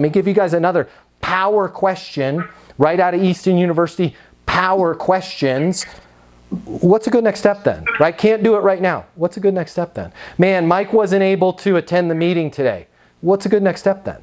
Let me give you guys another power question right out of Easton University, power questions. What's a good next step then? Right? Can't do it right now. What's a good next step then? Man, Mike wasn't able to attend the meeting today. What's a good next step then?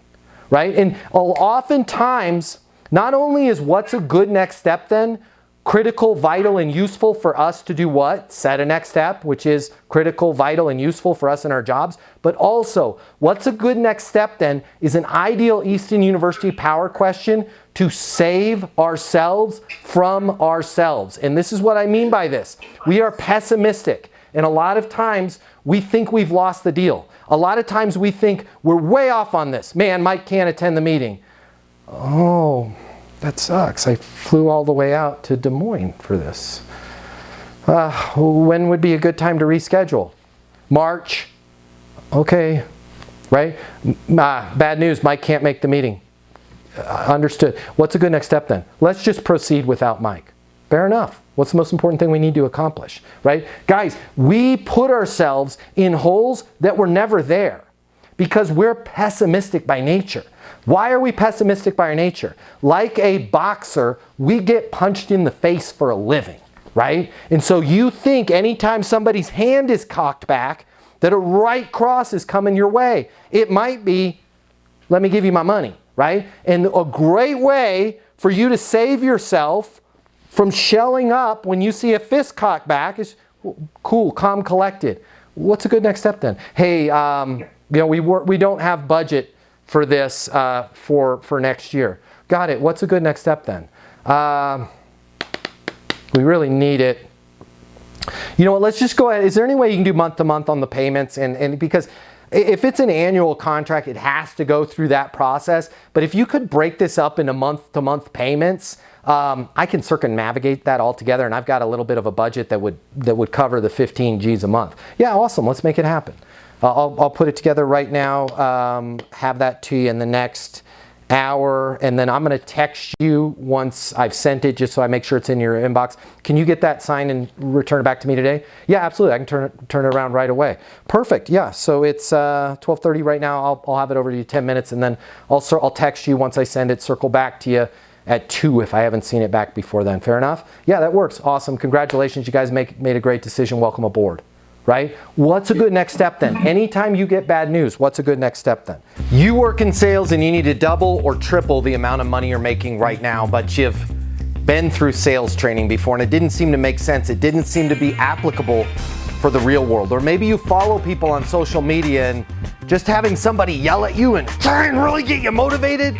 Right? And oftentimes, not only is what's a good next step then critical, vital, and useful for us to do what? Set a next step, which is critical, vital, and useful for us in our jobs. But also, what's a good next step then is an ideal Easton University power question to save ourselves from ourselves. And this is what I mean by this. We are pessimistic. And a lot of times, we think we've lost the deal. A lot of times we think we're way off on this. Man, Mike can't attend the meeting. Oh, that sucks. I flew all the way out to Des Moines for this. When would be a good time to reschedule? March. Okay, right? Bad news, Mike can't make the meeting. Understood. What's a good next step then? Let's just proceed without Mike. Fair enough. What's the most important thing we need to accomplish, right? Guys, we put ourselves in holes that were never there because we're pessimistic by nature. Why are we pessimistic by our nature? Like a boxer, we get punched in the face for a living, right? And so you think anytime somebody's hand is cocked back that a right cross is coming your way. It might be, let me give you my money, right? And a great way for you to save yourself from shelling up when you see a fist cocked back is cool, calm, collected. What's a good next step then? Hey, we don't have budget for this for next year. Got it. What's a good next step then? We really need it. You know what? Let's just go ahead. Is there any way you can do month to month on the payments? And because if it's an annual contract, it has to go through that process. But if you could break this up into month to month payments, I can circumnavigate that all together, and I've got a little bit of a budget that would cover the 15 G's a month. Yeah, awesome. Let's make it happen. I'll put it together right now, have that to you in the next hour, and then I'm going to text you once I've sent it just so I make sure it's in your inbox. Can you get that signed and return it back to me today? Yeah, absolutely. I can turn it around right away. Perfect. Yeah, so it's 12:30 right now. I'll have it over to you 10 minutes, and then I'll text you once I send it, circle back to you at 2 if I haven't seen it back before then. Fair enough? Yeah, that works. Awesome. Congratulations. You guys made a great decision. Welcome aboard. Right? What's a good next step then? Anytime you get bad news, what's a good next step then? You work in sales and you need to double or triple the amount of money you're making right now, but you've been through sales training before and it didn't seem to make sense. It didn't seem to be applicable for the real world. Or maybe you follow people on social media and just having somebody yell at you and try and really get you motivated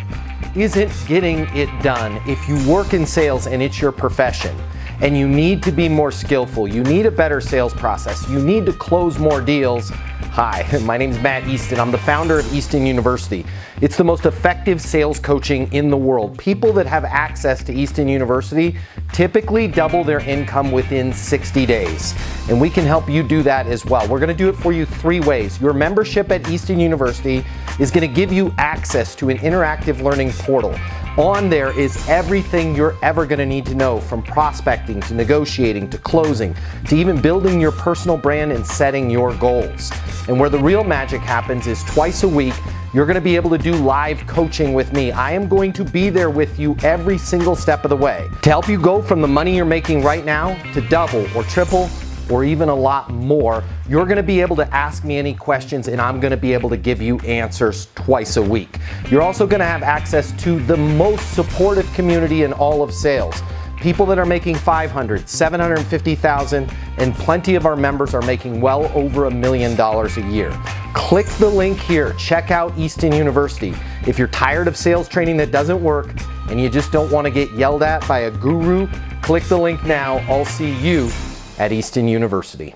isn't getting it done. If you work in sales and it's your profession, and you need to be more skillful. You need a better sales process. You need to close more deals. Hi, my name is Matt Easton. I'm the founder of Easton University. It's the most effective sales coaching in the world. People that have access to Easton University typically double their income within 60 days. And we can help you do that as well. We're gonna do it for you 3 ways. Your membership at Easton University is gonna give you access to an interactive learning portal. On there is everything you're ever going to need to know, from prospecting to negotiating to closing to even building your personal brand and setting your goals. And where the real magic happens is twice a week, you're going to be able to do live coaching with me. I am going to be there with you every single step of the way to help you go from the money you're making right now to double or triple or even a lot more. You're gonna be able to ask me any questions and I'm gonna be able to give you answers twice a week. You're also gonna have access to the most supportive community in all of sales. People that are making $500,000, $750,000, and plenty of our members are making well over $1 million a year. Click the link here, check out Easton University. If you're tired of sales training that doesn't work and you just don't wanna get yelled at by a guru, click the link now. I'll see you at Easton University.